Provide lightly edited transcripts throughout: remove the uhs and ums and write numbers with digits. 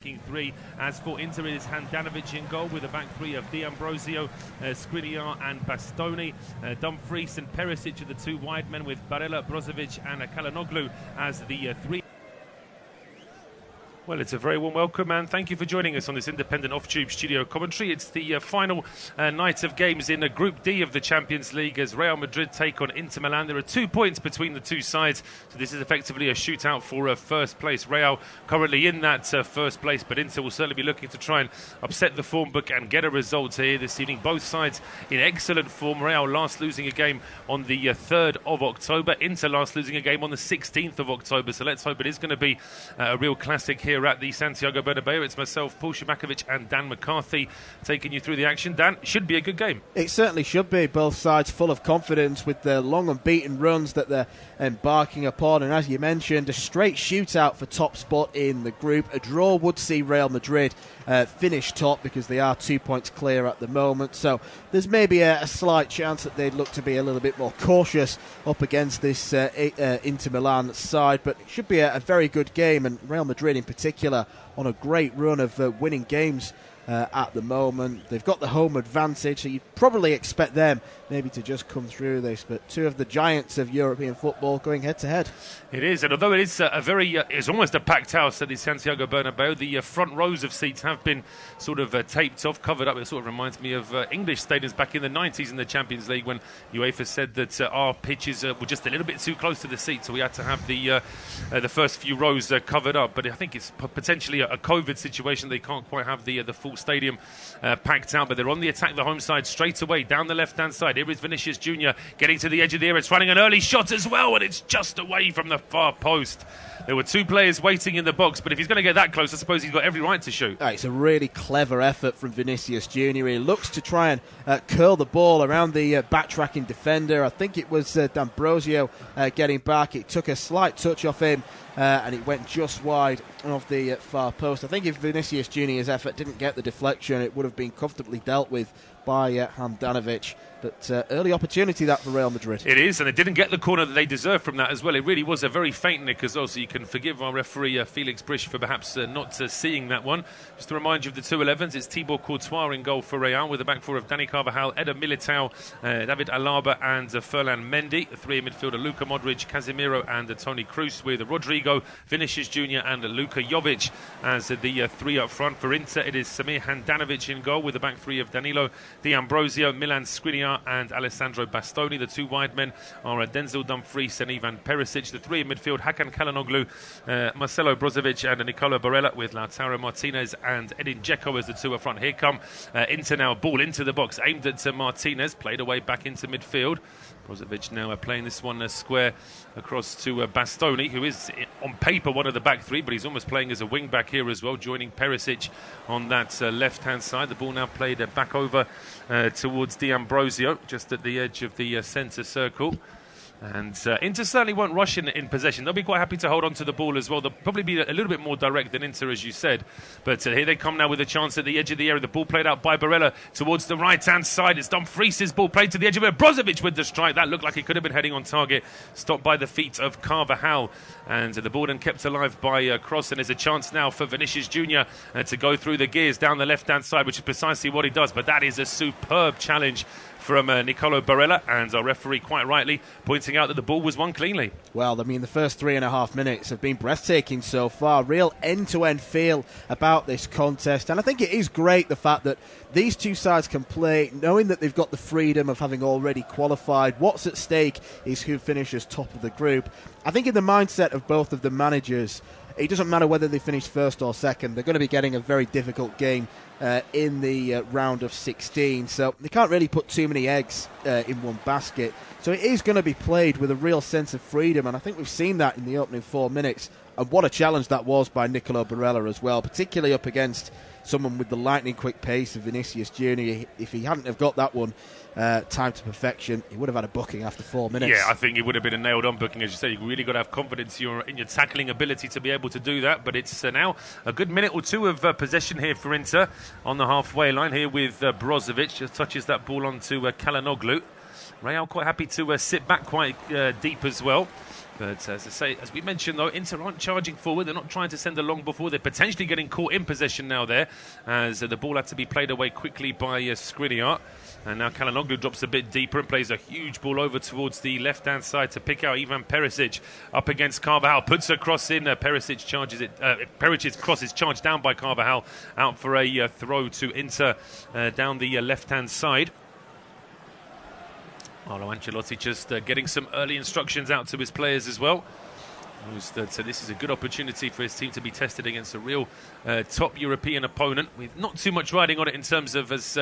attacking three. As for Inter, it is Handanovic in goal with a back three of D'Ambrosio, Skriniar and Bastoni. Dumfries and Perisic are the two wide men, with Barella, Brozovic and Çalhanoğlu as the three. Well, it's a very warm welcome and thank you for joining us on this independent off-tube studio commentary. It's the final night of games in Group D of the Champions League as Real Madrid take on Inter Milan. There are 2 points between the two sides, so this is effectively a shootout for first place. Real currently in that first place, but Inter will certainly be looking to try and upset the form book and get a result here this evening. Both sides in excellent form. Real last losing a game on the 3rd of October. Inter last losing a game on the 16th of October, so let's hope it is going to be a real classic here at the Santiago Bernabeu. It's myself, Paul Szczerbakowicz and Dan McCarthy taking you through the action. Dan, should be a good game. It certainly should be. Both sides full of confidence with the long unbeaten runs that they're embarking upon, and as you mentioned, a straight shootout for top spot in the group. A draw would see Real Madrid finish top because they are 2 points clear at the moment, so there's maybe a slight chance that they'd look to be a little bit more cautious up against this Inter Milan side, but it should be a very good game, and Real Madrid in particular on a great run of winning games at the moment. They've got the home advantage, so you'd probably expect them maybe to just come through this, but two of the giants of European football going head to head. It is, and although it is it's almost a packed house at the Santiago Bernabeu, the front rows of seats have been sort of taped off, covered up. It sort of reminds me of English stadiums back in the 90s in the Champions League when UEFA said that our pitches were just a little bit too close to the seat, so we had to have the first few rows covered up. But I think it's potentially a COVID situation. They can't quite have the full stadium packed out, but they're on the attack, the home side, straight away down the left-hand side. Here is Vinicius Jr. getting to the edge of the area. It's running an early shot as well, and it's just away from the far post. There were two players waiting in the box, but if he's going to get that close, I suppose he's got every right to shoot. It's a really clever effort from Vinicius Jr. He looks to try and curl the ball around the backtracking defender. I think it was D'Ambrosio getting back. It took a slight touch off him, and it went just wide of the far post. I think if Vinicius Jr.'s effort didn't get the deflection, it would have been comfortably dealt with by Handanovic. But early opportunity that for Real Madrid. It is, and they didn't get the corner that they deserved from that as well. It really was a very faint nick as well, so you can forgive our referee Felix Brisch for perhaps not seeing that one. Just to remind you of the 2-11s, it's Thibaut Courtois in goal for Real with a back four of Dani Carvajal, Eder Militao, David Alaba and Ferland Mendy. The three in midfielder, Luka Modric, Casemiro and Toni Kroos, with Rodrigo, Vinicius Jr. and Luka Jovic as the three up front. For Inter, it is Samir Handanovic in goal with the back three of Danilo, D'Ambrosio, Milan Skriniar and Alessandro Bastoni. The two wide men are Denzel Dumfries and Ivan Perisic. The three in midfield, Hakan Çalhanoğlu, Marcelo Brozovic and Nicola Barella, with Lautaro Martinez and Edin Dzeko as the two up front. Here come Inter now, ball into the box, aimed at Martinez, played away back into midfield. Brozovic now playing this one square across to Bastoni, who is on paper one of the back three, but he's almost playing as a wing back here as well, joining Perisic on that left-hand side. The ball now played back over towards D'Ambrosio, just at the edge of the centre circle. And Inter certainly won't rush in possession. They'll be quite happy to hold on to the ball as well. They'll probably be a little bit more direct than Inter, as you said. But here they come now with a chance at the edge of the area. The ball played out by Barella towards the right-hand side. It's Dumfries' ball played to the edge of it. Brozovic with the strike. That looked like it could have been heading on target. Stopped by the feet of Carvajal. And the ball then kept alive by Kroos. And there's a chance now for Vinicius Jr. To go through the gears down the left-hand side, which is precisely what he does. But that is a superb challenge from Nicolo Barella, and our referee quite rightly pointing out that the ball was won cleanly. Well, I mean, the first 3.5 minutes have been breathtaking so far. Real end-to-end feel about this contest, and I think it is great the fact that these two sides can play knowing that they've got the freedom of having already qualified. What's at stake is who finishes top of the group. I think in the mindset of both of the managers, it doesn't matter whether they finish first or second. They're going to be getting a very difficult game in the round of 16. So they can't really put too many eggs in one basket. So it is going to be played with a real sense of freedom. And I think we've seen that in the opening 4 minutes. And what a challenge that was by Nicolo Barella as well, particularly up against someone with the lightning quick pace of Vinicius Jr. If he hadn't have got that one time to perfection, he would have had a booking after 4 minutes. Yeah, I think it would have been a nailed-on booking, as you say. You've really got to have confidence in your tackling ability to be able to do that. But it's now a good minute or two of possession here for Inter on the halfway line here with Brozovic. Just touches that ball onto Çalhanoğlu. Real quite happy to sit back quite deep as well. But as I say, as we mentioned though, Inter aren't charging forward. They're not trying to send a long before. They're potentially getting caught in possession now there, as the ball had to be played away quickly by Skriniar. And now Çalhanoğlu drops a bit deeper and plays a huge ball over towards the left-hand side to pick out Ivan Perisic up against Carvajal. Puts a cross in. Perisic charges it. Perisic's cross is charged down by Carvajal, out for a throw to Inter down the left-hand side. Carlo Ancelotti just getting some early instructions out to his players as well. So this is a good opportunity for his team to be tested against a real top European opponent with not too much riding on it in terms of, as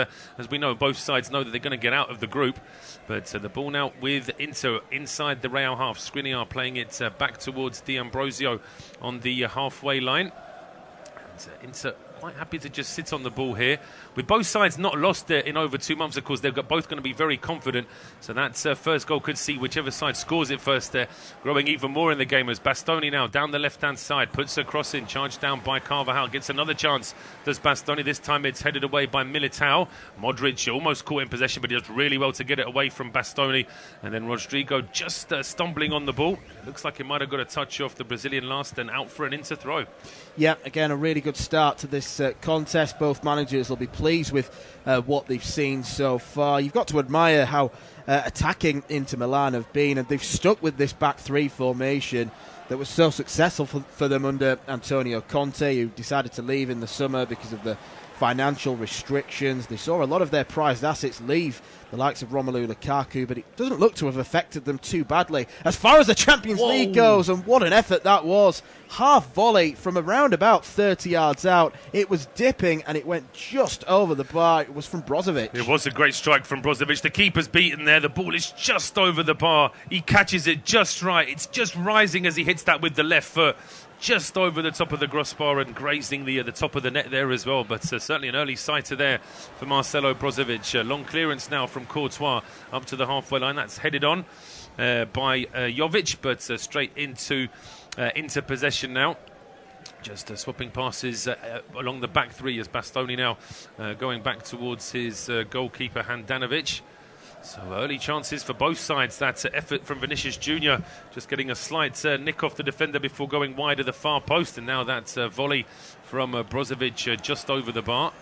we know, both sides know that they're going to get out of the group. But the ball now with Inter inside the Real half. Skriniar playing it back towards D'Ambrosio on the halfway line. And Inter quite happy to just sit on the ball here. With both sides not lost in over 2 months, of course, they're both going to be very confident. So that first goal could see whichever side scores it first there, growing even more in the game as Bastoni now down the left-hand side, puts a cross in, charged down by Carvajal, gets another chance. Does Bastoni, this time it's headed away by Militao. Modric almost caught in possession, but he does really well to get it away from Bastoni. And then Rodrigo just stumbling on the ball. Looks like he might have got a touch off the Brazilian last and out for an Inter throw. Yeah, again, a really good start to this contest. Both managers will be pleased with what they've seen so far. You've got to admire how attacking Inter Milan have been, and they've stuck with this back three formation that was so successful for them under Antonio Conte, who decided to leave in the summer because of the financial restrictions. They saw a lot of their prized assets leave, the likes of Romelu Lukaku, but it doesn't look to have affected them too badly as far as the Champions League goes. And what an effort that was. Half volley from around about 30 yards out. It was dipping and it went just over the bar. It was from Brozovic. It was a great strike from Brozovic. The keeper's beaten there. The ball is just over the bar. He catches it just right. It's just rising as he hits that with the left foot, just over the top of the crossbar and grazing the top of the net there as well. But certainly an early sighter there for Marcelo Brozovic. Long clearance now from Courtois up to the halfway line. That's headed on by Jovic, but straight into possession now. Just swapping passes along the back three as Bastoni now going back towards his goalkeeper Handanovic. So early chances for both sides. That effort from Vinicius Jr. just getting a slight nick off the defender before going wide of the far post. And now that volley from Brozovic just over the bar.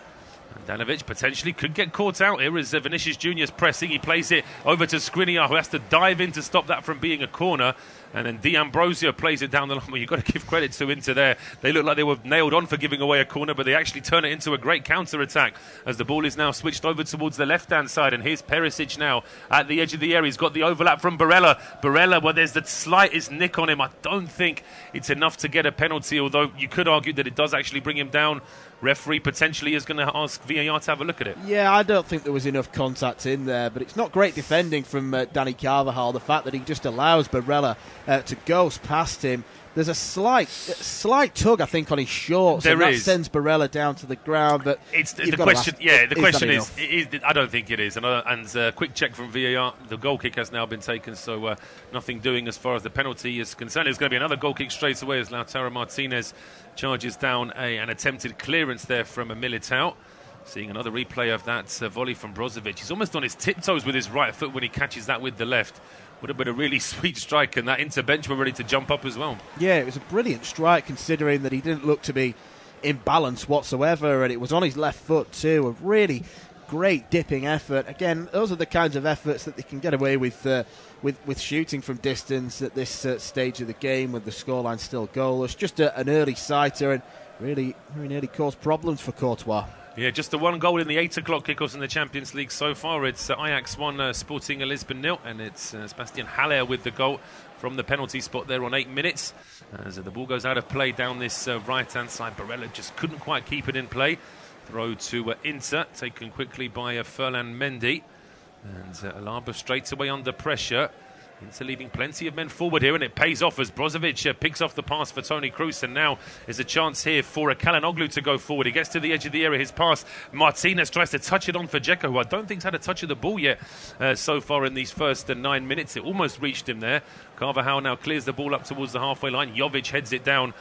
Handanovic potentially could get caught out here as Vinicius Jr.'s pressing. He plays it over to Skriniar, who has to dive in to stop that from being a corner. And then D'Ambrosio plays it down the line. Well, you've got to give credit to Inter there. They look like they were nailed on for giving away a corner, but they actually turn it into a great counter-attack as the ball is now switched over towards the left-hand side. And here's Perisic now at the edge of the area. He's got the overlap from Barella. Well, there's the slightest nick on him. I don't think it's enough to get a penalty, although you could argue that it does actually bring him down. Referee potentially is going to ask VAR to have a look at it. Yeah, I don't think there was enough contact in there, but it's not great defending from Dani Carvajal. The fact that he just allows Barella to ghost past him. There's a slight tug, I think, on his shorts. That sends Barella down to the ground. But the question is, I don't think it is. And a quick check from VAR, the goal kick has now been taken, so nothing doing as far as the penalty is concerned. There's going to be another goal kick straight away as Lautaro Martinez charges down an attempted clearance there from a Militao. Seeing another replay of that volley from Brozovic. He's almost on his tiptoes with his right foot when he catches that with the left. Would have been a really sweet strike, and that Inter bench were ready to jump up as well. Yeah, it was a brilliant strike considering that he didn't look to be in balance whatsoever, and it was on his left foot too. A really great dipping effort. Again, those are the kinds of efforts that they can get away with shooting from distance at this stage of the game with the scoreline still goalless. Just an early sighter and really nearly caused problems for Courtois. Yeah, just the one goal in the 8 o'clock kickoffs in the Champions League so far. It's Ajax 1, Sporting Lisbon 0, and it's Sebastian Haller with the goal from the penalty spot there on 8 minutes. As the ball goes out of play down this right-hand side, Barella just couldn't quite keep it in play. Throw to Inter, taken quickly by Ferland Mendy. And Alaba straight away under pressure. Inter leaving plenty of men forward here, and it pays off as Brozovic picks off the pass for Toni Kroos, and now is a chance here for Çalhanoğlu to go forward. He gets to the edge of the area, his pass. Martinez tries to touch it on for Dzeko, who I don't think's had a touch of the ball yet so far in these first 9 minutes. It almost reached him there. Carvajal now clears the ball up towards the halfway line. Jovic heads it down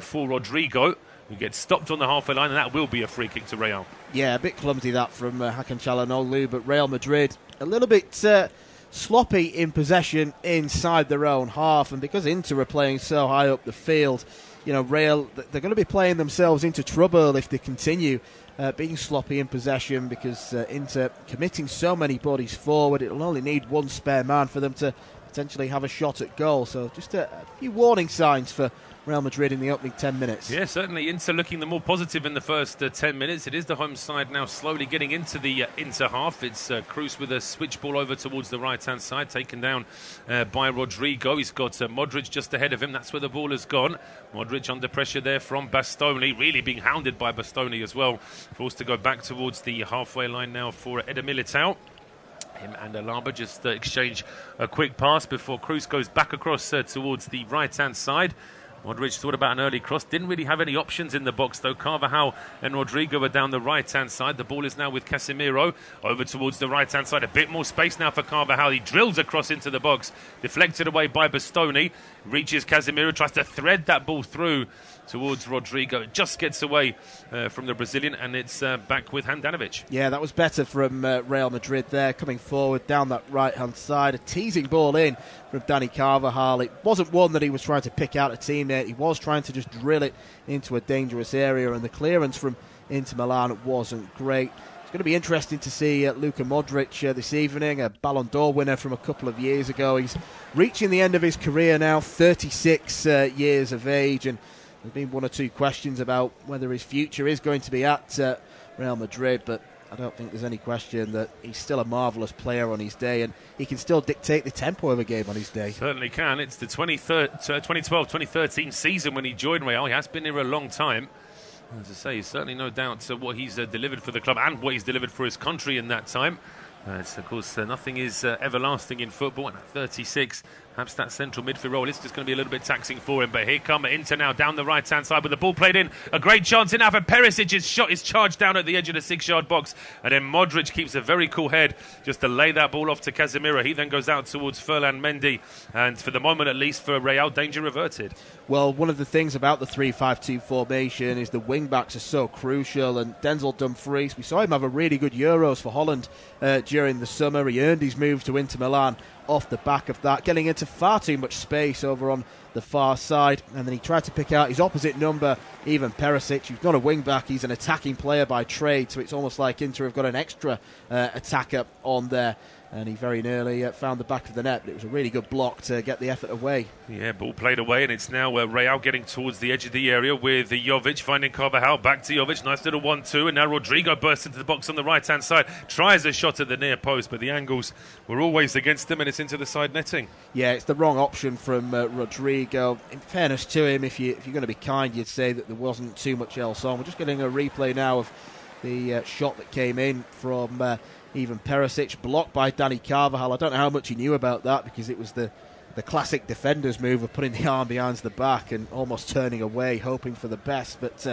for Rodrigo, who gets stopped on the halfway line, and that will be a free kick to Real. Yeah, a bit clumsy that from Hakan Çalhanoğlu, but Real Madrid a little bit sloppy in possession inside their own half, and because Inter are playing so high up the field, Real, they're going to be playing themselves into trouble if they continue being sloppy in possession, because Inter committing so many bodies forward, it'll only need one spare man for them to potentially have a shot at goal. So just a few warning signs for Real Madrid in the opening 10 minutes. Yeah, certainly Inter looking the more positive in the first 10 minutes. It is the home side now slowly getting into the Inter half. It's Kroos with a switch ball over towards the right-hand side, taken down by Rodrigo. He's got Modric just ahead of him. That's where the ball has gone. Modric under pressure there from Bastoni, really being hounded by Bastoni as well. Forced to go back towards the halfway line now for Inter Milan. Him and Alaba just exchange a quick pass before Kroos goes back across towards the right-hand side. Modric thought about an early cross, didn't really have any options in the box though. Carvajal and Rodrigo are down the right-hand side. The ball is now with Casemiro over towards the right-hand side. A bit more space now for Carvajal. He drills across into the box, deflected away by Bastoni. Reaches Casemiro, tries to thread that ball through towards Rodrigo. It just gets away from the Brazilian, and it's back with Handanovic. Yeah, that was better from Real Madrid there, coming forward down that right-hand side. A teasing ball in from Dani Carvajal. It wasn't one that he was trying to pick out a teammate. He was trying to just drill it into a dangerous area, and the clearance from Inter Milan wasn't great. It's going to be interesting to see Luka Modric this evening, a Ballon d'Or winner from a couple of years ago. He's reaching the end of his career now, 36 years of age, and there's been one or two questions about whether his future is going to be at Real Madrid, but I don't think there's any question that he's still a marvellous player on his day, and he can still dictate the tempo of a game on his day. Certainly can. It's the 2012-2013 season when he joined Real. He has been here a long time. As I say, there's certainly no doubt what he's delivered for the club and what he's delivered for his country in that time. It's, of course, nothing is everlasting in football, and at 36, perhaps that central midfield role is just going to be a little bit taxing for him. But here come Inter now down the right-hand side with the ball played in. A great chance in Ava. Perisic's shot is charged down at the edge of the 6-yard box, and then Modric keeps a very cool head just to lay that ball off to Casemiro. He then goes out towards Ferland Mendy, and for the moment at least for Real, danger averted. Well, one of the things about the 3-5-2 formation is the wing-backs are so crucial, and Denzel Dumfries, we saw him have a really good Euros for Holland during the summer. He earned his move to Inter Milan off the back of that, getting into far too much space over on the far side, and then he tried to pick out his opposite number, Ivan Perisic, who's not a wing-back, he's an attacking player by trade, so it's almost like Inter have got an extra attacker on there. And he very nearly found the back of the net, but it was a really good block to get the effort away. Yeah, ball played away, and it's now Real getting towards the edge of the area with Jovic finding Carvajal. Back to Jovic, nice little 1-2, and now Rodrigo bursts into the box on the right-hand side, tries a shot at the near post, but the angles were always against him, and it's into the side netting. Yeah, it's the wrong option from Rodrigo. In fairness to him, if you're going to be kind, you'd say that there wasn't too much else on. We're just getting a replay now of the shot that came in from Ivan Perisic, blocked by Dani Carvajal. I don't know how much he knew about that, because it was the classic defender's move of putting the arm behind the back and almost turning away, hoping for the best. But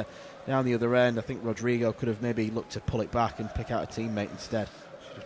down the other end, I think Rodrigo could have maybe looked to pull it back and pick out a teammate instead.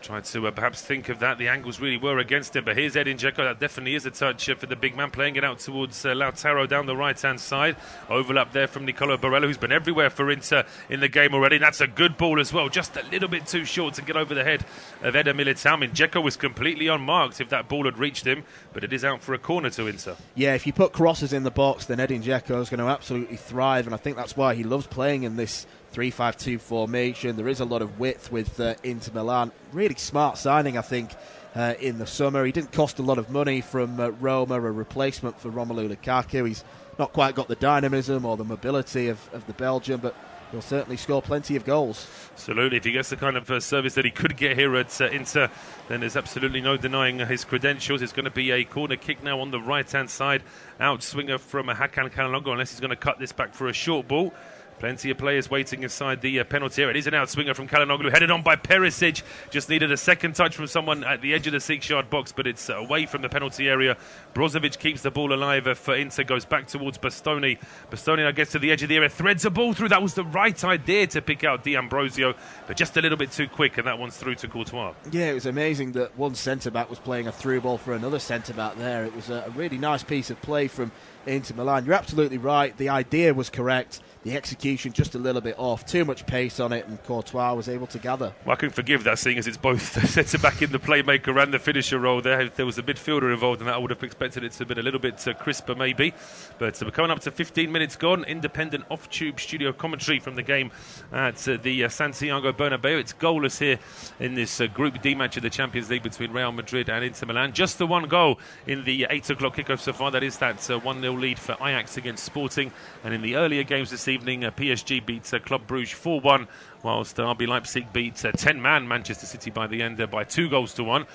Tried to perhaps think of that. The angles really were against him, but here's Edin Dzeko. That definitely is a touch for the big man, playing it out towards Lautaro down the right-hand side. Overlap there from Nicolo Barella, who's been everywhere for Inter in the game already. That's a good ball as well, just a little bit too short to get over the head of Eder Militao. I mean, Dzeko was completely unmarked if that ball had reached him, but it is out for a corner to Inter. Yeah, if you put crosses in the box, then Edin Dzeko is going to absolutely thrive, and I think that's why he loves playing in this 3-5-2 formation. There is a lot of width with Inter Milan. Really smart signing, I think, in the summer. He didn't cost a lot of money from Roma, a replacement for Romelu Lukaku. He's not quite got the dynamism or the mobility of the Belgian, but he'll certainly score plenty of goals. Absolutely. If he gets the kind of service that he could get here at Inter, then there's absolutely no denying his credentials. It's going to be a corner kick now on the right-hand side. Outswinger from Hakan Calhanoglu, unless he's going to cut this back for a short ball. Plenty of players waiting inside the penalty area. It is an outswinger from Calhanoglu, headed on by Perisic. Just needed a second touch from someone at the edge of the 6-yard box, but it's away from the penalty area. Brozovic keeps the ball alive for Inter, goes back towards Bastoni. Bastoni now gets to the edge of the area, threads a ball through. That was the right idea to pick out D'Ambrosio, but just a little bit too quick, and that one's through to Courtois. Yeah, it was amazing that one centre-back was playing a through ball for another centre-back there. It was a really nice piece of play from Inter Milan. You're absolutely right. The idea was correct. The execution just a little bit off. Too much pace on it, and Courtois was able to gather. Well, I can forgive that, seeing as it's both the centre-back in the playmaker and the finisher role. There was a midfielder involved, and that I would have expected it to have been a little bit crisper, maybe. But we're coming up to 15 minutes gone. Independent off-tube studio commentary from the game at the Santiago Bernabeu. It's goalless here in this Group D match of the Champions League between Real Madrid and Inter Milan. Just the one goal in the 8 o'clock kickoff so far. That is that 1-0 lead for Ajax against Sporting. And in the earlier games this evening, PSG beats Club Brugge 4-1, whilst RB Leipzig beat 10-man Manchester City by the end by 2-1.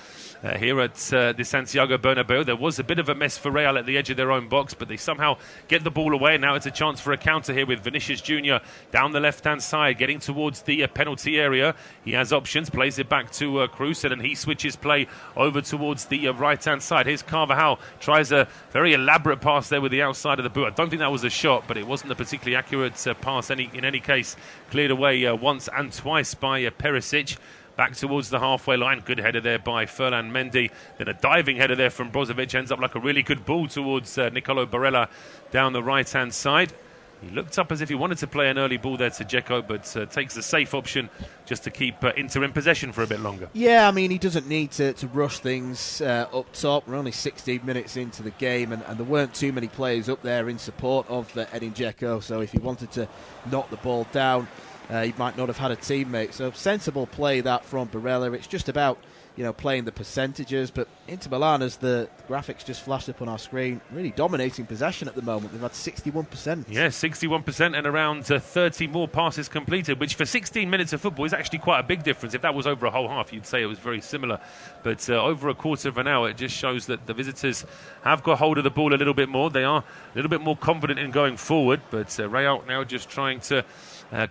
Here at the Santiago Bernabeu, there was a bit of a mess for Real at the edge of their own box, but they somehow get the ball away. Now it's a chance for a counter here with Vinicius Jr. down the left-hand side, getting towards the penalty area. He has options, plays it back to Kroos, and then he switches play over towards the right-hand side. Here's Carvajal, tries a very elaborate pass there with the outside of the boot. I don't think that was a shot, but it wasn't a particularly accurate pass in any case. Cleared away once and twice by Perisic. Back towards the halfway line. Good header there by Ferland Mendy. Then a diving header there from Brozovic. Ends up like a really good ball towards Nicolo Barella down the right-hand side. He looked up as if he wanted to play an early ball there to Dzeko, but takes the safe option just to keep Inter in possession for a bit longer. Yeah, I mean, he doesn't need to rush things up top. We're only 16 minutes into the game, and there weren't too many players up there in support of Edin Dzeko, so if he wanted to knock the ball down, he might not have had a teammate. So sensible play that from Barella. It's just about, playing the percentages. But Inter Milan, as the graphics just flashed up on our screen, really dominating possession at the moment. They've had 61%. Yeah, 61% and around 30 more passes completed, which for 16 minutes of football is actually quite a big difference. If that was over a whole half, you'd say it was very similar. But over a quarter of an hour, it just shows that the visitors have got hold of the ball a little bit more. They are a little bit more confident in going forward. But Real now just trying to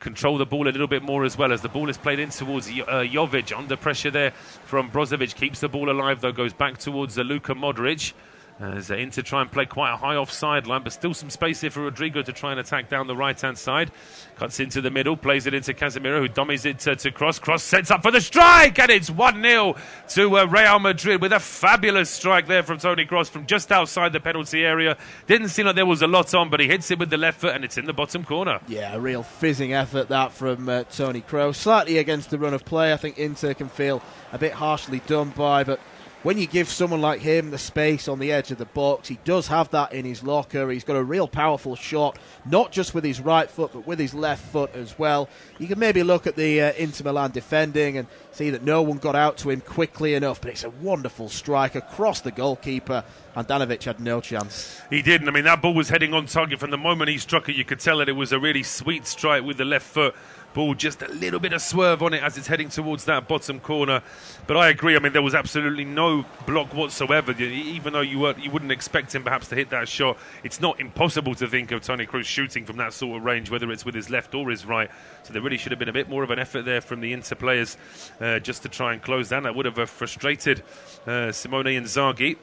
control the ball a little bit more as well, as the ball is played in towards Jovic. Under pressure there from Brozovic, keeps the ball alive though, goes back towards Luka Modric. As Inter try and play quite a high offside line, but still some space here for Rodrigo to try and attack down the right-hand side. Cuts into the middle, plays it into Casemiro, who dummies it to Kroos. Kroos sets up for the strike, and it's 1-0 to Real Madrid with a fabulous strike there from Toni Kroos from just outside the penalty area. Didn't seem like there was a lot on, but he hits it with the left foot, and it's in the bottom corner. Yeah, a real fizzing effort that from Toni Kroos. Slightly against the run of play. I think Inter can feel a bit harshly done by, but when you give someone like him the space on the edge of the box, he does have that in his locker. He's got a real powerful shot, not just with his right foot, but with his left foot as well. You can maybe look at the Inter Milan defending and see that no one got out to him quickly enough, but it's a wonderful strike across the goalkeeper. Handanovic had no chance. He didn't. I mean, that ball was heading on target from the moment he struck it. You could tell that it was a really sweet strike with the left foot. Ball just a little bit of swerve on it as it's heading towards that bottom corner. But I agree. I mean, there was absolutely no block whatsoever. Even though you wouldn't expect him perhaps to hit that shot, it's not impossible to think of Toni Kroos shooting from that sort of range, whether it's with his left or his right. So there really should have been a bit more of an effort there from the Inter players just to try and close down. That would have frustrated Simone Inzaghi,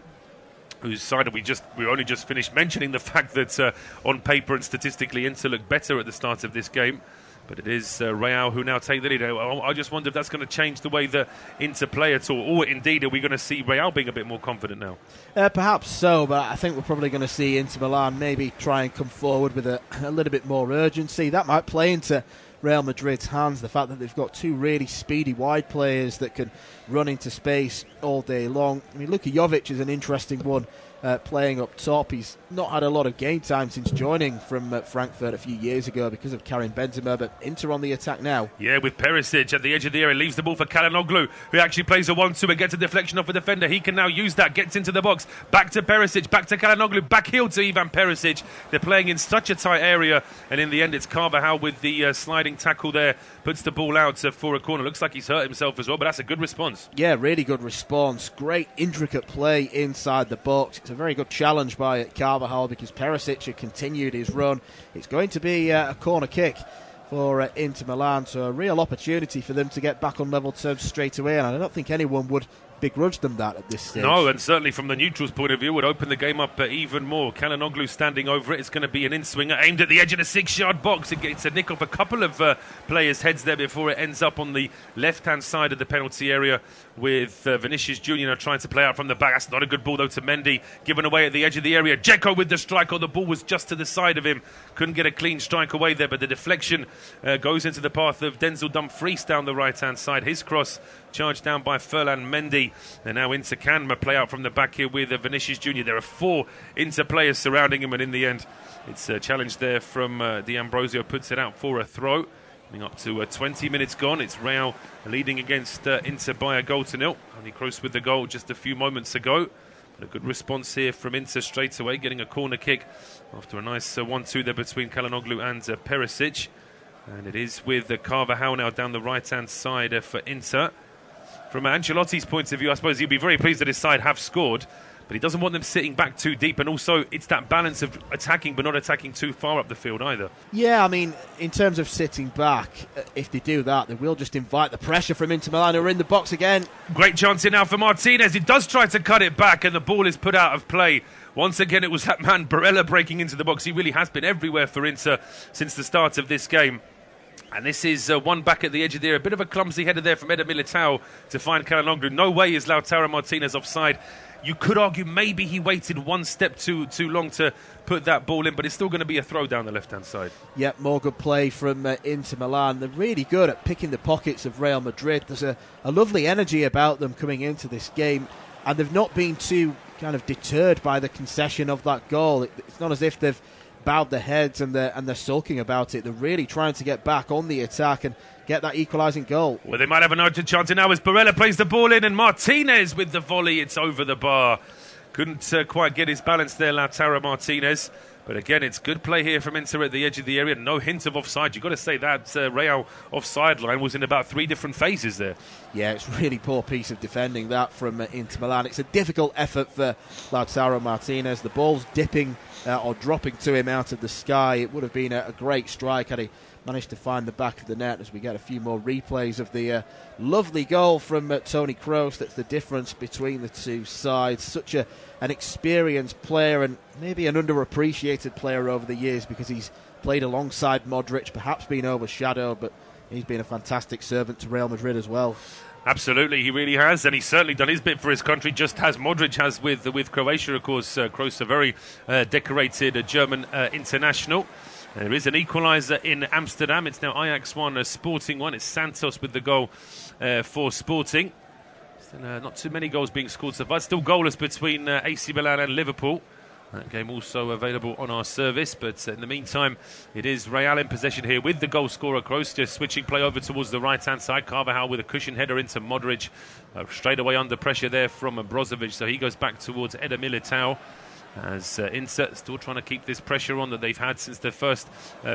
whose side we only just finished mentioning the fact that on paper and statistically Inter looked better at the start of this game. But it is Real who now take the lead. I just wonder if that's going to change the way that Inter play at all. Or indeed, are we going to see Real being a bit more confident now? Perhaps so, but I think we're probably going to see Inter Milan maybe try and come forward with a little bit more urgency. That might play into Real Madrid's hands, the fact that they've got two really speedy wide players that can run into space all day long. I mean, Luka Jovic is an interesting one. Playing up top. He's not had a lot of game time since joining from Frankfurt a few years ago because of Karim Benzema, but Inter on the attack now. Yeah, with Perisic at the edge of the area, leaves the ball for Çalhanoğlu, who actually plays a 1-2 and gets a deflection off a defender. He can now use that, gets into the box, back to Perisic, back to Çalhanoğlu, back heel to Ivan Perisic. They're playing in such a tight area, and in the end it's Carvajal with the sliding tackle there, puts the ball out for a corner. Looks like he's hurt himself as well, but that's a good response. Yeah, really good response. Great intricate play inside the box. It's a very good challenge by Carvajal because Perisic had continued his run. It's going to be a corner kick for Inter Milan, so a real opportunity for them to get back on level terms straight away, and I don't think anyone would begrudge them that at this stage. No, and certainly from the neutrals' point of view, would open the game up even more. Çalhanoğlu standing over it. It's going to be an in-swinger aimed at the edge of the 6-yard box. It gets a nick off a couple of players' heads there before it ends up on the left-hand side of the penalty area with Vinicius Junior now trying to play out from the back. That's not a good ball, though, to Mendy. Given away at the edge of the area. Dzeko with the strike. Oh, the ball was just to the side of him. Couldn't get a clean strike away there, but the deflection goes into the path of Denzel Dumfries down the right-hand side. His cross charged down by Ferland Mendy. And now Inter can play out from the back here with Vinicius Junior. There are 4 Inter players surrounding him, and in the end, it's a challenge there from D'Ambrosio. Puts it out for a throw. Coming up to 20 minutes gone. It's Real leading against Inter by a goal to 0. Toni Kroos with the goal just a few moments ago. But a good response here from Inter straight away, getting a corner kick after a nice 1-2 there between Çalhanoğlu and Perisic. And it is with Carvajal now down the right-hand side for Inter. From Ancelotti's point of view, I suppose he'd be very pleased that his side have scored, but he doesn't want them sitting back too deep, and also it's that balance of attacking but not attacking too far up the field either. Yeah, I mean, in terms of sitting back, if they do that, they will just invite the pressure from Inter Milan, who are in the box again. Great chance here now for Martinez. He does try to cut it back, and the ball is put out of play. Once again, it was that man Barella breaking into the box. He really has been everywhere for Inter since the start of this game. And this is one back at the edge of the area. A bit of a clumsy header there from Eder Militao to find Çalhanoğlu. No way is Lautaro Martinez offside. You could argue maybe he waited one step too long to put that ball in, but it's still going to be a throw down the left-hand side. Yep, more good play from Inter Milan. They're really good at picking the pockets of Real Madrid. There's a lovely energy about them coming into this game, and they've not been too kind of deterred by the concession of that goal. It's not as if they've bowed their heads and they're sulking about it. They're really trying to get back on the attack and get that equalising goal. Well, they might have an urgent chance now as Barella plays the ball in, and Martinez with the volley. It's over the bar. Couldn't quite get his balance there, Lautaro Martinez. But again, it's good play here from Inter at the edge of the area. No hint of offside. You've got to say that Real offside line was in about 3 different phases there. Yeah, it's really poor piece of defending that from Inter Milan. It's a difficult effort for Lautaro Martinez. The ball's dipping or dropping to him out of the sky. It would have been a great strike had he managed to find the back of the net, as we get a few more replays of the lovely goal from Toni Kroos. That's the difference between the two sides. Such an experienced player, and maybe an underappreciated player over the years, because he's played alongside Modric, perhaps been overshadowed, but he's been a fantastic servant to Real Madrid as well. Absolutely, he really has, and he's certainly done his bit for his country, just as Modric has with Croatia. Of course, Kroos, a very decorated German international. There is an equaliser in Amsterdam. It's now Ajax 1, Sporting 1. It's Santos with the goal for Sporting. Still, not too many goals being scored so far. Still goalless between AC Milan and Liverpool. That game also available on our service, but in the meantime, it is Real in possession here with the goal scorer Kroos, just switching play over towards the right-hand side. Carvajal with a cushion header into Modric. Straight away under pressure there from Brozovic, so he goes back towards Eder Militao. As Inter still trying to keep this pressure on that they've had since the first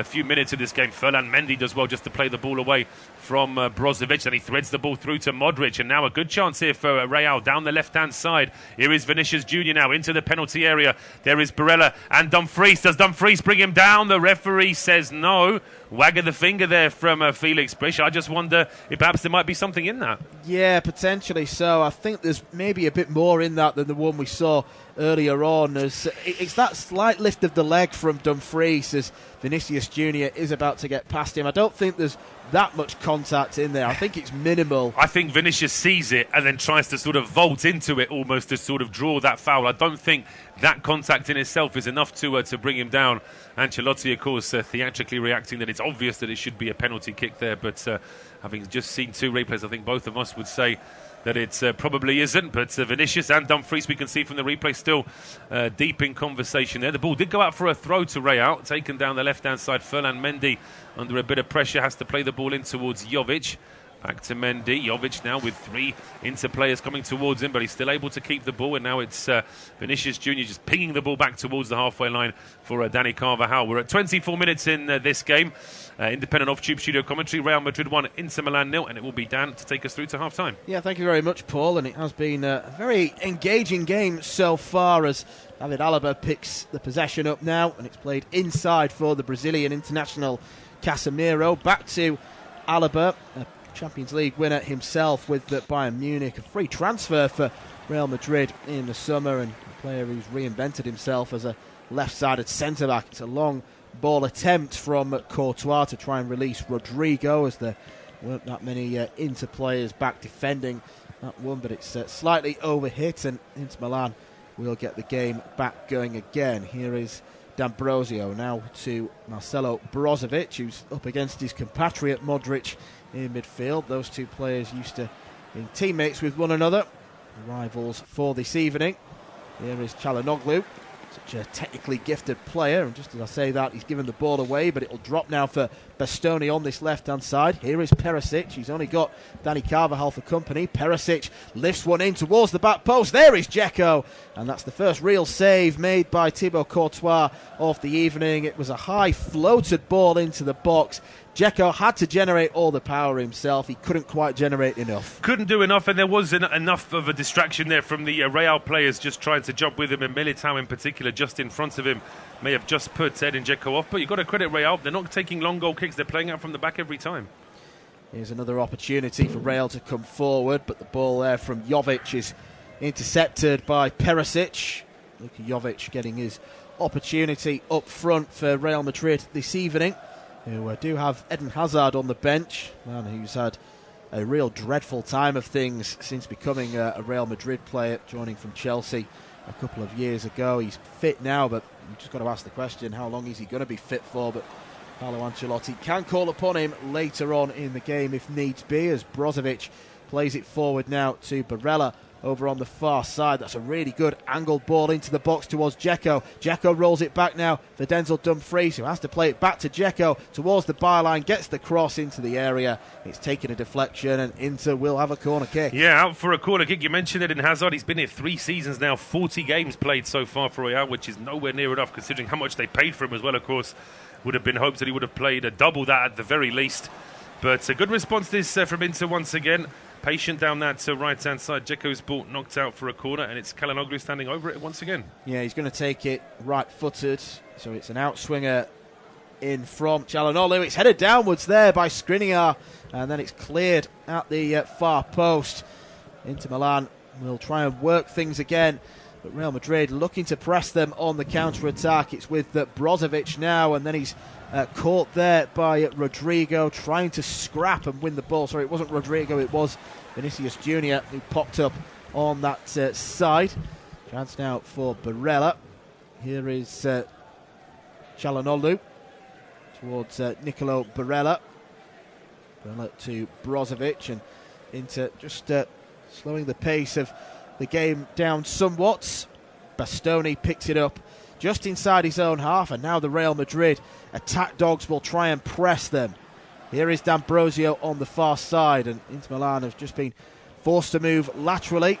few minutes of this game. Ferland Mendy does well just to play the ball away from Brozovic, and he threads the ball through to Modric, and now a good chance here for Real down the left-hand side. Here is Vinicius Junior now into the penalty area. There is Barella and Dumfries. Does Dumfries bring him down? The referee says no. Wag of the finger there from Felix Brisch. I just wonder if perhaps there might be something in that. Yeah, potentially so. I think there's maybe a bit more in that than the one we saw earlier on. As it's that slight lift of the leg from Dumfries as Vinicius Junior is about to get past him. I don't think there's that much contact in there. I think it's minimal. I think Vinicius sees it and then tries to sort of vault into it almost to sort of draw that foul. I don't think that contact in itself is enough to bring him down. Ancelotti, of course, theatrically reacting that it's obvious that it should be a penalty kick there, but having just seen 2 replays, I think both of us would say that it probably isn't. But Vinicius and Dumfries, we can see from the replay, still deep in conversation there. The ball did go out for a throw to Real, taken down the left-hand side. Ferland Mendy, under a bit of pressure, has to play the ball in towards Jovic. Back to Mendy. Jovic now with 3 Inter players coming towards him, but he's still able to keep the ball, and now it's Vinicius Junior just pinging the ball back towards the halfway line for Dani Carvajal. We're at 24 minutes in this game. Independent off-tube studio commentary. Real Madrid 1, Inter Milan 0, and it will be Dan to take us through to half-time. Yeah, thank you very much, Paul, and it has been a very engaging game so far as David Alaba picks the possession up now, and it's played inside for the Brazilian international Casemiro. Back to Alaba. Champions League winner himself with Bayern Munich. A free transfer for Real Madrid in the summer, and a player who's reinvented himself as a left-sided centre-back. It's a long ball attempt from Courtois to try and release Rodrigo, as there weren't that many Inter players back defending that one, but it's slightly overhit, and Inter Milan will get the game back going again. Here is D'Ambrosio now to Marcelo Brozovic, who's up against his compatriot Modric in midfield. Those two players used to being teammates with one another, rivals for this evening. Here is Çalhanoğlu, such a technically gifted player, and just as I say that, he's given the ball away, but it'll drop now for Bastoni on this left-hand side. Here is Perisic. He's only got Dani Carvajal for company. Perisic lifts one in towards the back post. There is Dzeko, and that's the first real save made by Thibaut Courtois of the evening. It was a high floated ball into the box. Dzeko had to generate all the power himself. He couldn't quite generate enough. Couldn't do enough, and there was enough of a distraction there from the Real players just trying to jump with him, and Militao in particular just in front of him may have just put Edin Dzeko off. But you've got to credit Real. They're not taking long goal kicks. They're playing out from the back every time. Here's another opportunity for Real to come forward, but the ball there from Jovic is intercepted by Perisic. Luka Jovic getting his opportunity up front for Real Madrid this evening, who do have Eden Hazard on the bench, man who's had a real dreadful time of things since becoming a Real Madrid player, joining from Chelsea a couple of years ago. He's fit now, but you've just got to ask the question, how long is he going to be fit for? But Carlo Ancelotti can call upon him later on in the game if needs be, as Brozovic plays it forward now to Barella over on the far side. That's a really good angled ball into the box towards Dzeko. Dzeko rolls it back now for Denzel Dumfries, who has to play it back to Dzeko towards the byline, gets the cross into the area. It's taken a deflection, and Inter will have a corner kick. Yeah, out for a corner kick. You mentioned it in Hazard. He's been here 3 seasons now, 40 games played so far for Real, which is nowhere near enough considering how much they paid for him as well, of course. Would have been hoped that he would have played a double that at the very least. But a good response this from Inter once again. Patient down that right-hand side. Dzeko's ball knocked out for a corner, and it's Çalhanoğlu standing over it once again. Yeah, he's going to take it right-footed, so it's an outswinger in from Çalhanoğlu. It's headed downwards there by Skriniar, and then it's cleared at the far post. Inter Milan will try and work things again, but Real Madrid looking to press them on the counter-attack. It's with Brozovic now, and then he's caught there by Rodrigo, trying to scrap and win the ball. Sorry, it wasn't Rodrigo, it was Vinicius Junior who popped up on that side. Chance now for Barella. Here is Çalhanoğlu towards Nicolo Barella. Barella to Brozovic, and into just slowing the pace of the game down somewhat. Bastoni picks it up just inside his own half, and now the Real Madrid attack dogs will try and press them. Here is D'Ambrosio on the far side, and Inter Milan have just been forced to move laterally.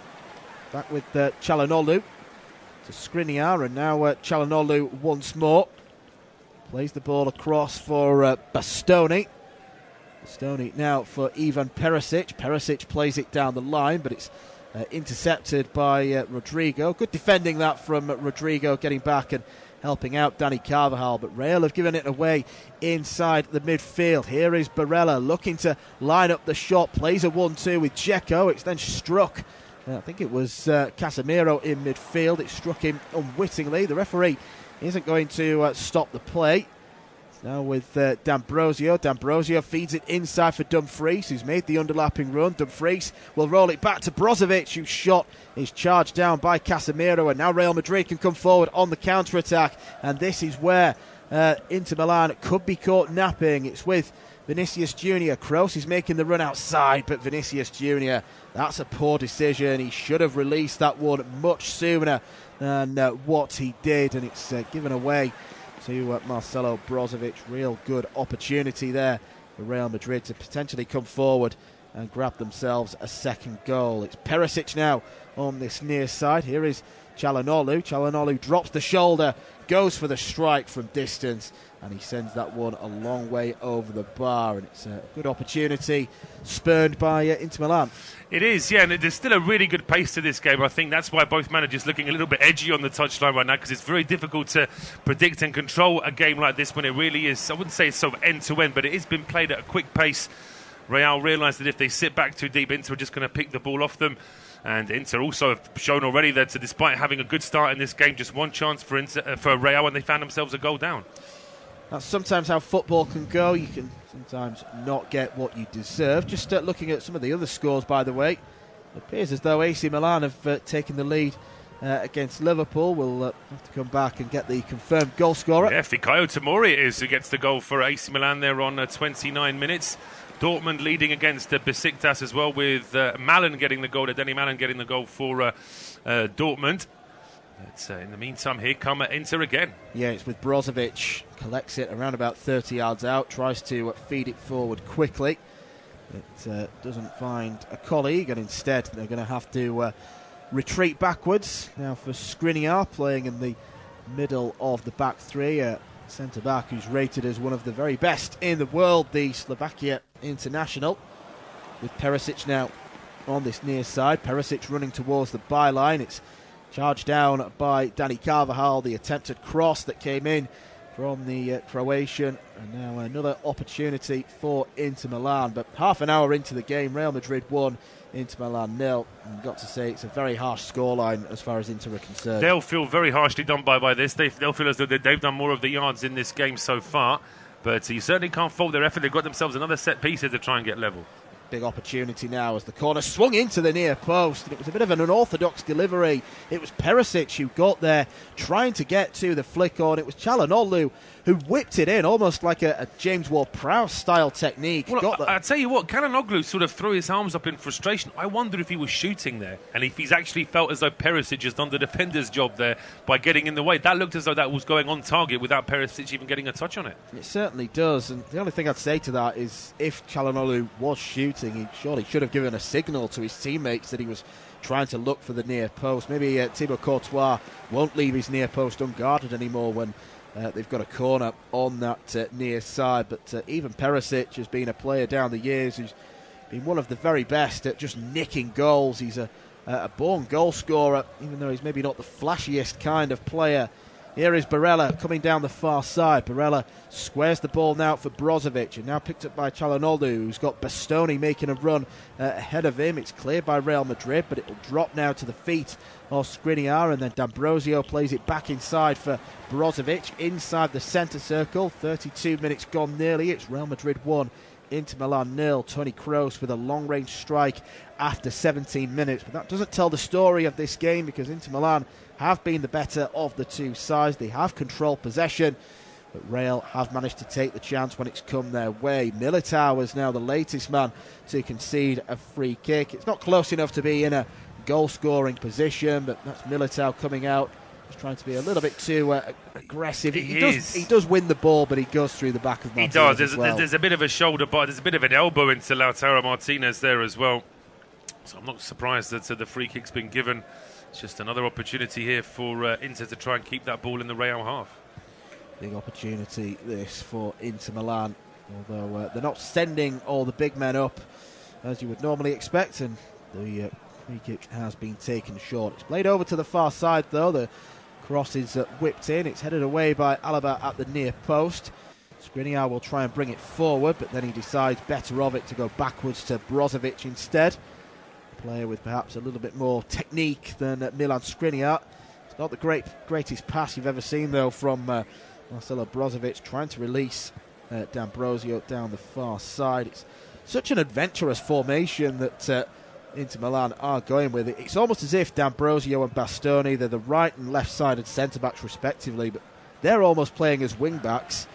Back with Çalhanoğlu to Skriniar, and now Çalhanoğlu once more. Plays the ball across for Bastoni. Bastoni now for Ivan Perisic. Perisic plays it down the line, but it's intercepted by Rodrigo. Good defending that from Rodrigo, getting back and helping out Dani Carvajal, but Real have given it away inside the midfield. Here is Barella looking to line up the shot, plays a 1-2 with Dzeko. It's then struck, I think it was Casemiro in midfield. It struck him unwittingly. The referee isn't going to stop the play. Now with D'Ambrosio. D'Ambrosio feeds it inside for Dumfries, who's made the underlapping run. Dumfries will roll it back to Brozovic, whose shot is charged down by Casemiro. And now Real Madrid can come forward on the counter-attack. And this is where Inter Milan could be caught napping. It's with Vinicius Junior. Kroos is making the run outside, but Vinicius Junior, that's a poor decision. He should have released that one much sooner than what he did. And it's given away to Marcelo Brozovic. Real good opportunity there for Real Madrid to potentially come forward and grab themselves a second goal. It's Perisic now on this near side. Here is Çalhanoğlu. Çalhanoğlu drops the shoulder, goes for the strike from distance, and he sends that one a long way over the bar. And it's a good opportunity spurned by Inter Milan. It is, yeah, and there's still a really good pace to this game. I think that's why both managers looking a little bit edgy on the touchline right now, because it's very difficult to predict and control a game like this when it really is, I wouldn't say it's sort of end-to-end, but it has been played at a quick pace Real realise that if they sit back too deep, Inter are just going to pick the ball off them. And Inter also have shown already that despite having a good start in this game, just one chance for Real, and they found themselves a goal down. That's sometimes how football can go. You can sometimes not get what you deserve. Just looking at some of the other scores, by the way, it appears as though AC Milan have taken the lead against Liverpool. We'll have to come back and get the confirmed goal scorer. Yeah, Fikayo Tomori it is who gets the goal for AC Milan there on 29 minutes. Dortmund leading against Besiktas as well, with Malen getting the goal, Deni Malen getting the goal for Dortmund. But in the meantime, here come Inter again. Yeah, it's with Brozovic. Collects it around about 30 yards out, tries to feed it forward quickly. It doesn't find a colleague, and instead they're going to have to retreat backwards. Now for Skriniar, playing in the middle of the back three. Centre-back who's rated as one of the very best in the world, the Slovakia international. With Perisic now on this near side. Perisic running towards the byline. It's charged down by Dani Carvajal, the attempted cross that came in from the Croatian. And now another opportunity for Inter Milan. But half an hour into the game, Real Madrid 1, Inter Milan 0. And you've got to say it's a very harsh scoreline as far as Inter are concerned. They'll feel very harshly done by this. They'll feel as though they've done more of the yards in this game so far. But you certainly can't fault their effort. They've got themselves another set piece here to try and get level. Big opportunity now as the corner swung into the near post, and it was a bit of an unorthodox delivery. It was Perisic who got there trying to get to the flick on. It was Çalhanoğlu who whipped it in almost like a James Ward-Prowse style technique. Well, I'll tell you what, Çalhanoğlu sort of threw his arms up in frustration. I wonder if he was shooting there and if he's actually felt as though Perisic has done the defender's job there by getting in the way. That looked as though that was going on target without Perisic even getting a touch on it. It certainly does, and the only thing I'd say to that is if Çalhanoğlu was shooting, he surely should have given a signal to his teammates that he was trying to look for the near post. Maybe Thibaut Courtois won't leave his near post unguarded anymore when they've got a corner on that near side. But even Perisic has been a player down the years who's been one of the very best at just nicking goals. He's a born goal scorer, even though he's maybe not the flashiest kind of player. Here is Barella coming down the far side. Barella squares the ball now for Brozovic, and now picked up by Çalhanoğlu, who's got Bastoni making a run ahead of him. It's cleared by Real Madrid, but it will drop now to the feet of Skriniar, and then D'Ambrosio plays it back inside for Brozovic, inside the centre circle. 32 minutes gone nearly. It's Real Madrid 1, Inter Milan 0. Toni Kroos with a long-range strike after 17 minutes. But that doesn't tell the story of this game, because Inter Milan have been the better of the two sides. They have controlled possession, but Real have managed to take the chance when it's come their way. Militao is now the latest man to concede a free kick. It's not close enough to be in a goal-scoring position, but that's Militao coming out, just trying to be a little bit too aggressive. He does win the ball, but he goes through the back of Martinez. He does. There's a bit of a shoulder bite. There's a bit of an elbow into Lautaro Martinez there as well. So I'm not surprised that the free kick's been given. It's just another opportunity here for Inter to try and keep that ball in the Real half. Big opportunity this for Inter Milan, although they're not sending all the big men up as you would normally expect, and the free kick has been taken short. It's played over to the far side though. The cross is whipped in. It's headed away by Alaba at the near post. Skriniar will try and bring it forward, but then he decides better of it to go backwards to Brozovic instead. Player with perhaps a little bit more technique than Milan Skriniar. It's not the greatest pass you've ever seen though from Marcelo Brozovic, trying to release D'Ambrosio down the far side. It's such an adventurous formation that Inter Milan are going with. It's almost as if D'Ambrosio and Bastoni, they're the right and left sided centre-backs respectively, but they're almost playing as wing-backs,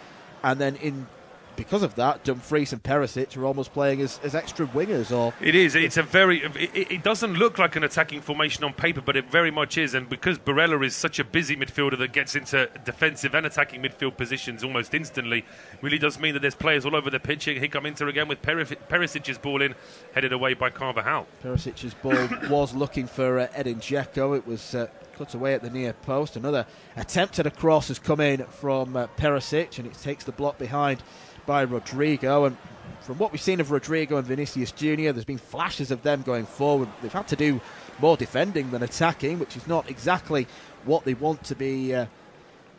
and then because of that, Dumfries and Perisic are almost playing as extra wingers. Or it is. It's a very. It doesn't look like an attacking formation on paper, but it very much is. And because Barella is such a busy midfielder that gets into defensive and attacking midfield positions almost instantly, really does mean that there's players all over the pitch. Here come Inter again with Perisic's ball in, headed away by Carvajal. Perisic's ball was looking for Edin Dzeko. It was cut away at the near post. Another attempt at a cross has come in from Perisic, and it takes the block behind by Rodrigo. And from what we've seen of Rodrigo and Vinicius Junior, there's been flashes of them going forward. They've had to do more defending than attacking, which is not exactly what they want to be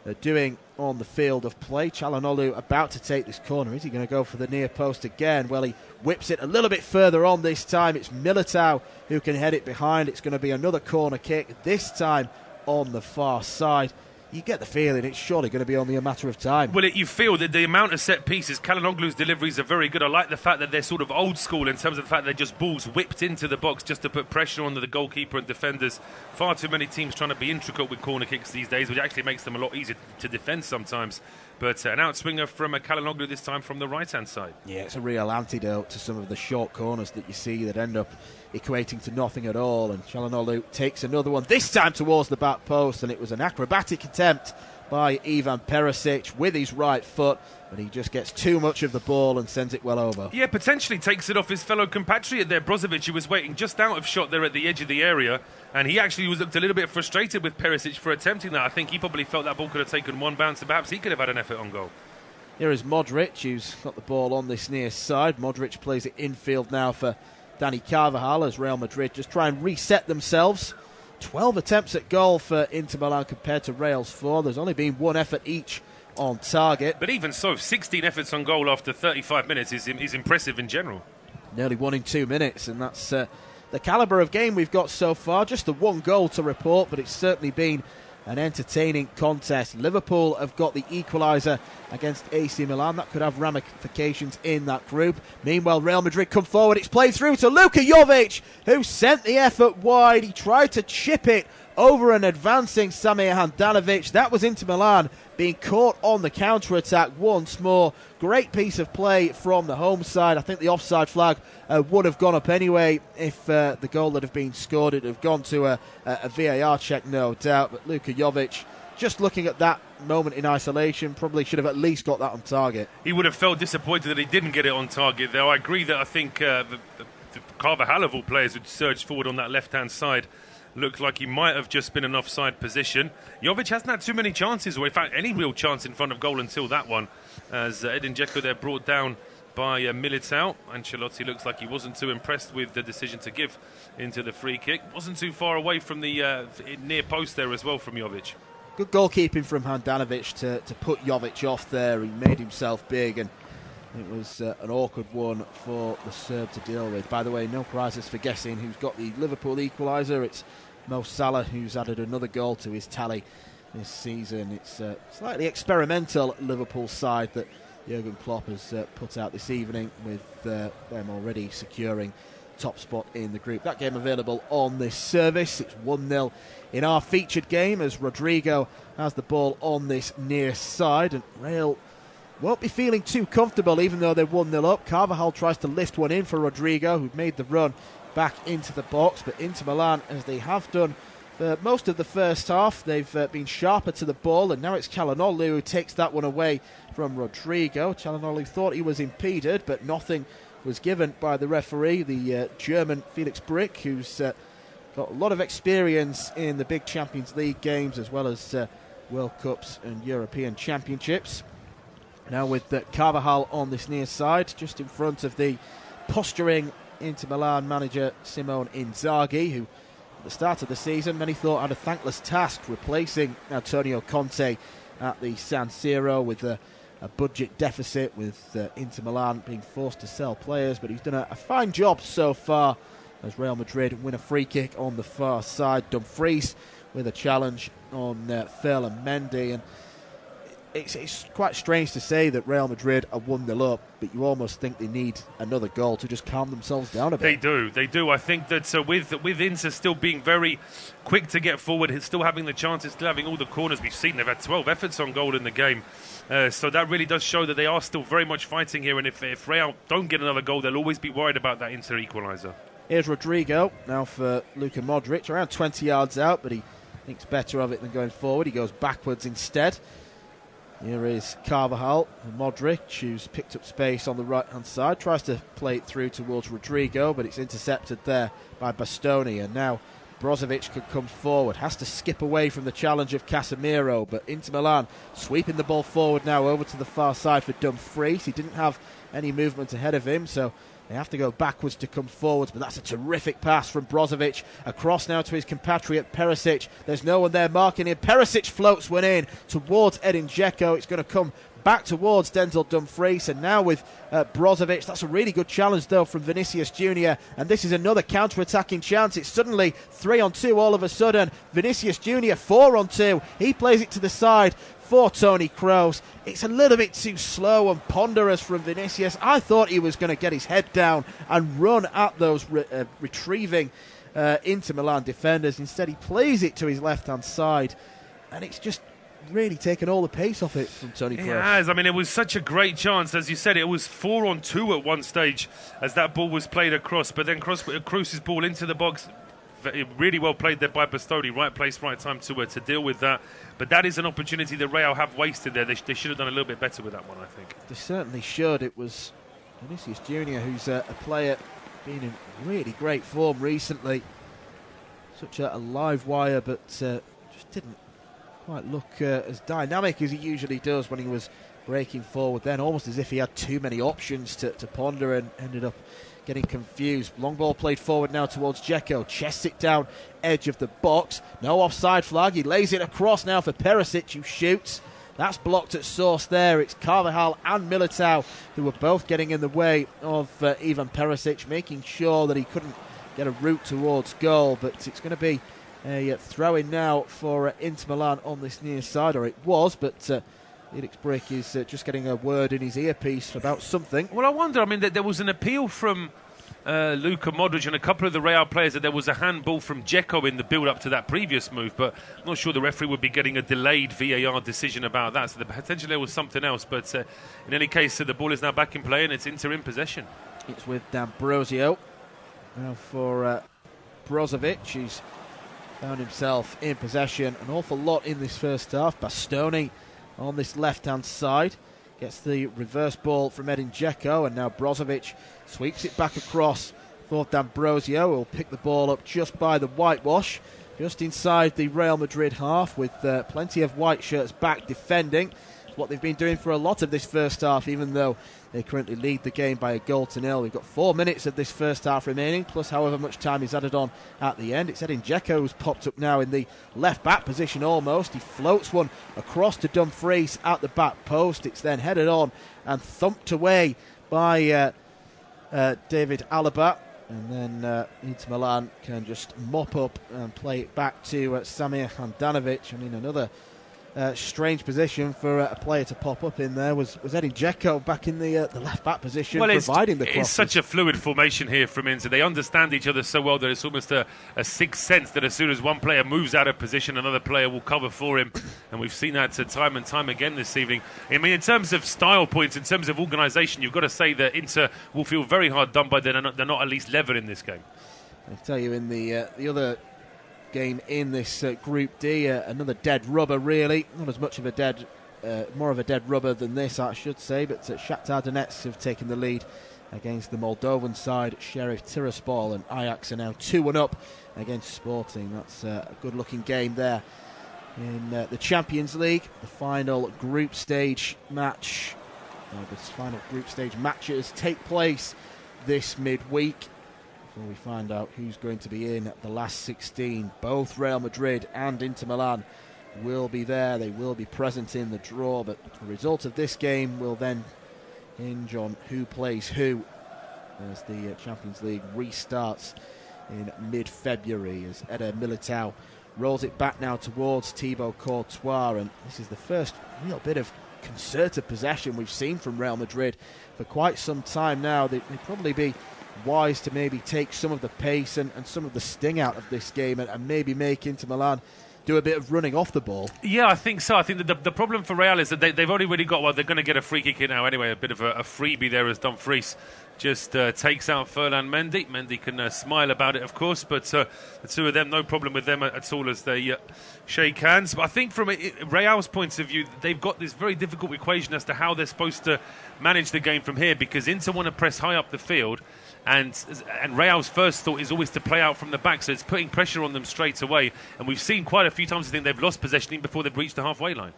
they're doing on the field of play. Çalhanoğlu about to take this corner. Is he going to go for the near post again? Well, he whips it a little bit further on this time. It's Militao who can head it behind. It's going to be another corner kick, this time on the far side. You get the feeling it's surely going to be only a matter of time. Well, you feel that the amount of set pieces, Çalhanoğlu's deliveries are very good. I like the fact that they're sort of old school in terms of the fact they're just balls whipped into the box just to put pressure on the goalkeeper and defenders. Far too many teams trying to be intricate with corner kicks these days, which actually makes them a lot easier to defend sometimes. But an outswinger from Çalhanoğlu this time from the right-hand side. Yeah, it's a real antidote to some of the short corners that you see that end up equating to nothing at all. And Çalhanoğlu takes another one, this time towards the back post, and it was an acrobatic attempt by Ivan Perisic with his right foot, but he just gets too much of the ball and sends it well over. Yeah, potentially takes it off his fellow compatriot there, Brozovic, who was waiting just out of shot there at the edge of the area, and he actually looked a little bit frustrated with Perisic for attempting that. I think he probably felt that ball could have taken one bounce and perhaps he could have had an effort on goal. Here is Modric, who's got the ball on this near side. Modric plays it infield now for Dani Carvajal as Real Madrid just try and reset themselves. 12 attempts at goal for Inter Milan compared to Real's 4. There's only been one effort each on target. But even so, 16 efforts on goal after 35 minutes is impressive in general. Nearly 1 in 2 minutes, and that's the calibre of game we've got so far. Just the one goal to report, but it's certainly been an entertaining contest. Liverpool have got the equaliser against AC Milan. That could have ramifications in that group. Meanwhile, Real Madrid come forward. It's played through to Luka Jovic, who sent the effort wide. He tried to chip it over an advancing Samir Handanovic. That was Inter Milan being caught on the counter-attack once more. Great piece of play from the home side. I think the offside flag would have gone up anyway if the goal that had been scored. It would have gone to a VAR check, no doubt. But Luka Jovic, just looking at that moment in isolation, probably should have at least got that on target. He would have felt disappointed that he didn't get it on target, though. I agree that I think the Carvajal of all players who surged forward on that left-hand side looked like he might have just been an offside position. Jovic hasn't had too many chances, or in fact any real chance in front of goal until that one, as Edin Dzeko there brought down by Militao. Ancelotti looks like he wasn't too impressed with the decision to give into the free kick. Wasn't too far away from the near post there as well from Jovic. Good goalkeeping from Handanovic to put Jovic off there. He made himself big, and it was an awkward one for the Serb to deal with. By the way, no prizes for guessing who's got the Liverpool equaliser. It's Mo Salah, who's added another goal to his tally this season. It's a slightly experimental Liverpool side that Jurgen Klopp has put out this evening, with them already securing top spot in the group. That game available on this service. It's 1-0 in our featured game as Rodrigo has the ball on this near side, and Real won't be feeling too comfortable even though they're 1-0 up. Carvajal tries to lift one in for Rodrigo, who'd made the run back into the box, but Inter Milan, as they have done for most of the first half, they've been sharper to the ball, and now it's Çalhanoğlu who takes that one away from Rodrigo. Çalhanoğlu thought he was impeded, but nothing was given by the referee, the German Felix Brick, who's got a lot of experience in the big Champions League games as well as World Cups and European Championships. Now with Carvajal on this near side, just in front of the posturing Inter Milan manager Simone Inzaghi, who at the start of the season many thought had a thankless task replacing Antonio Conte at the San Siro with a budget deficit, with Inter Milan being forced to sell players, but he's done a fine job so far as Real Madrid win a free kick on the far side. Dumfries with a challenge on Ferland Mendy, and it's quite strange to say that Real Madrid are 1-0 up, but you almost think they need another goal to just calm themselves down a bit. They do. I think that with Inter still being very quick to get forward, still having the chances, still having all the corners we've seen, they've had 12 efforts on goal in the game. So that really does show that they are still very much fighting here, and if Real don't get another goal, they'll always be worried about that Inter equaliser. Here's Rodrigo now for Luka Modric, around 20 yards out, but he thinks better of it than going forward. He goes backwards instead. Here is Carvajal, and Modric, who's picked up space on the right-hand side, tries to play it through towards Rodrigo, but it's intercepted there by Bastoni, and now Brozovic could come forward, has to skip away from the challenge of Casemiro, but Inter Milan sweeping the ball forward now over to the far side for Dumfries. He didn't have any movement ahead of him, so They have to go backwards to come forwards, but that's a terrific pass from Brozovic. Across now to his compatriot Perisic. There's no one there marking him. Perisic floats one in towards Edin Dzeko. It's going to come back towards Denzel Dumfries, and now with Brozovic. That's a really good challenge though from Vinicius Junior, and this is another counter-attacking chance. It's suddenly 3-on-2 all of a sudden. Vinicius Junior 4-on-2. He plays it to the side for Toni Kroos. It's a little bit too slow and ponderous from Vinicius. I thought he was going to get his head down and run at those retrieving Inter Milan defenders. Instead, he plays it to his left-hand side, and it's just really taken all the pace off it from Toni Kroos. It has. I mean, it was such a great chance. As you said, it was 4-on-2 at one stage as that ball was played across, but then Kroos's ball into the box. Really well played there by Bastoni. Right place, right time to deal with that. But that is an opportunity that Real have wasted there. They should have done a little bit better with that one, I think. They certainly should. It was Vinicius Junior, who's a player been in really great form recently. Such a live wire, but just didn't quite look as dynamic as he usually does when he was breaking forward then, almost as if he had too many options to ponder, and ended up getting confused. Long ball played forward now towards Dzeko. Chests it down, edge of the box. No offside flag. He lays it across now for Perisic, who shoots. That's blocked at source there. It's Carvajal and Militao who were both getting in the way of Ivan Perisic, making sure that he couldn't get a route towards goal. But it's going to be a throw-in now for Inter Milan on this near side, or it was, but Felix Brick is just getting a word in his earpiece about something. Well, I wonder, I mean, there was an appeal from Luka Modric and a couple of the Real players that there was a handball from Dzeko in the build-up to that previous move, but I'm not sure the referee would be getting a delayed VAR decision about that, so potentially there was something else. But in any case, the ball is now back in play and it's Inter in possession. It's with D'Ambrosio. Now for Brozovic, he's found himself in possession an awful lot in this first half. Bastoni on this left-hand side gets the reverse ball from Edin Dzeko, and now Brozovic sweeps it back across for D'Ambrosio, who will pick the ball up just by the whitewash, just inside the Real Madrid half, with plenty of white shirts back defending. It's what they've been doing for a lot of this first half, even though they currently lead the game by 1-0. We've got 4 minutes of this first half remaining, plus however much time is added on at the end. It's Edin Dzeko who's popped up now in the left-back position almost. He floats one across to Dumfries at the back post. It's then headed on and thumped away by David Alaba. And then Inter Milan can just mop up and play it back to Samir Handanovic. I mean, another strange position for a player to pop up in there was Edin Dzeko back in the left-back position, providing the crosses. It's such a fluid formation here from Inter. They understand each other so well that it's almost a sixth sense that as soon as one player moves out of position, another player will cover for him. And we've seen that time and time again this evening. I mean, in terms of style points, in terms of organisation, you've got to say that Inter will feel very hard done by. They're not at least level in this game. I'll tell you, in the other game in this Group D, another dead rubber really, not as much of a dead, more of a dead rubber than this I should say, but Shakhtar Donetsk have taken the lead against the Moldovan side, Sheriff Tiraspol, and Ajax are now 2-1 up against Sporting. That's a good looking game there. In the Champions League, the final group stage match, matches take place this midweek. Before we find out who's going to be in the last 16, both Real Madrid and Inter Milan will be there. They will be present in the draw, but the result of this game will then hinge on who plays who as the Champions League restarts in mid-February, as Eder Militao rolls it back now towards Thibaut Courtois, and this is the first real bit of concerted possession we've seen from Real Madrid for quite some time now. They'd probably be wise to maybe take some of the pace and some of the sting out of this game and maybe make Inter Milan do a bit of running off the ball. Yeah, I think so. I think that the problem for Real is that they've only really got, well, they're going to get a free kick in now anyway, a bit of a freebie there as Dumfries just takes out Ferland Mendy. Mendy can smile about it, of course, but the two of them, no problem with them at all as they shake hands. But I think from Real's point of view, they've got this very difficult equation as to how they're supposed to manage the game from here, because Inter want to press high up the field, and Real's first thought is always to play out from the back, so it's putting pressure on them straight away. And we've seen quite a few times, I think, they've lost possession even before they've reached the halfway line.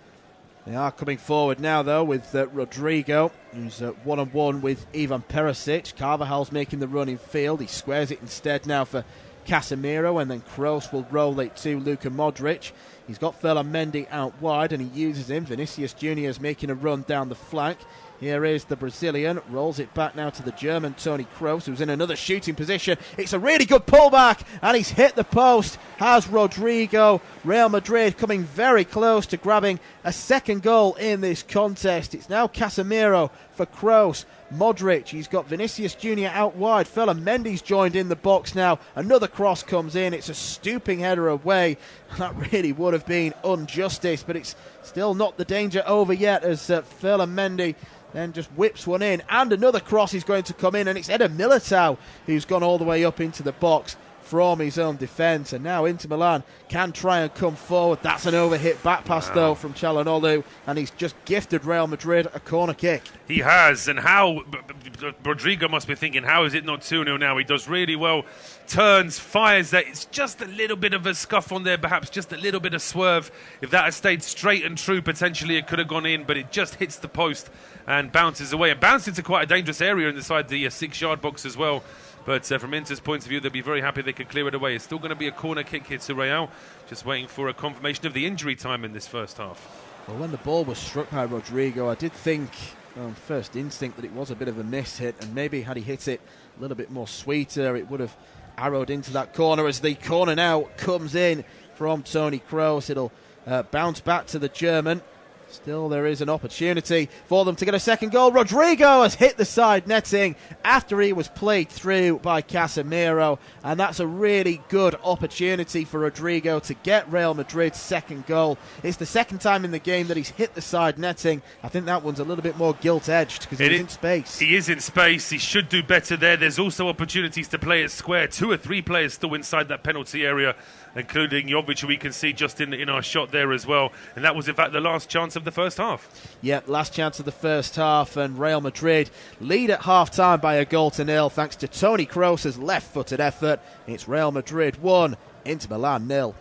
They are coming forward now, though, with Rodrigo, who's one-on-one with Ivan Perisic. Carvajal's making the run in field. He squares it instead now for Casemiro, and then Kroos will roll it to Luka Modric. He's got Ferland Mendy out wide, and he uses him. Vinicius Junior is making a run down the flank. Here is the Brazilian, rolls it back now to the German Toni Kroos, who's in another shooting position. It's a really good pullback, and he's hit the post. Has Rodrigo. Real Madrid coming very close to grabbing a second goal in this contest. It's now Casemiro for Kroos. Modric, he's got Vinicius Junior out wide. Ferland Mendy's joined in the box now. Another cross comes in. It's a stooping header away. That really would have been injustice, but it's still not the danger over yet, as Ferland Mendy then just whips one in, and another cross is going to come in, and it's Eder Militao who's gone all the way up into the box from his own defence, and now Inter Milan can try and come forward. That's an overhit back pass though from Çalhanoğlu, and he's just gifted Real Madrid a corner kick. He has, and how Rodrigo must be thinking, how is it not 2-0 now? He does really well, turns, fires that. It's just a little bit of a scuff on there, perhaps just a little bit of swerve. If that had stayed straight and true, potentially it could have gone in, but it just hits the post and bounces away, and bounces into quite a dangerous area inside the 6-yard box as well. But from Inter's point of view, they'll be very happy they could clear it away. It's still going to be a corner kick here to Real, just waiting for a confirmation of the injury time in this first half. Well, when the ball was struck by Rodrigo, I did think on first instinct that it was a bit of a miss hit, and maybe had he hit it a little bit more sweeter, it would have arrowed into that corner. As the corner now comes in from Toni Kroos, it'll bounce back to the German. Still, there is an opportunity for them to get a second goal. Rodrigo has hit the side netting after he was played through by Casemiro, and that's a really good opportunity for Rodrigo to get Real Madrid's second goal. It's the second time in the game that he's hit the side netting. I think that one's a little bit more gilt-edged because he's in space. He is in space. He should do better there. There's also opportunities to play it square. 2 or 3 players still inside that penalty area, including Jovic, who we can see just in our shot there as well. And that was, in fact, the last chance of the first half. Yeah, last chance of the first half, and Real Madrid lead at half-time by 1-0 thanks to Toni Kroos' left-footed effort. It's Real Madrid 1, Inter Milan 0.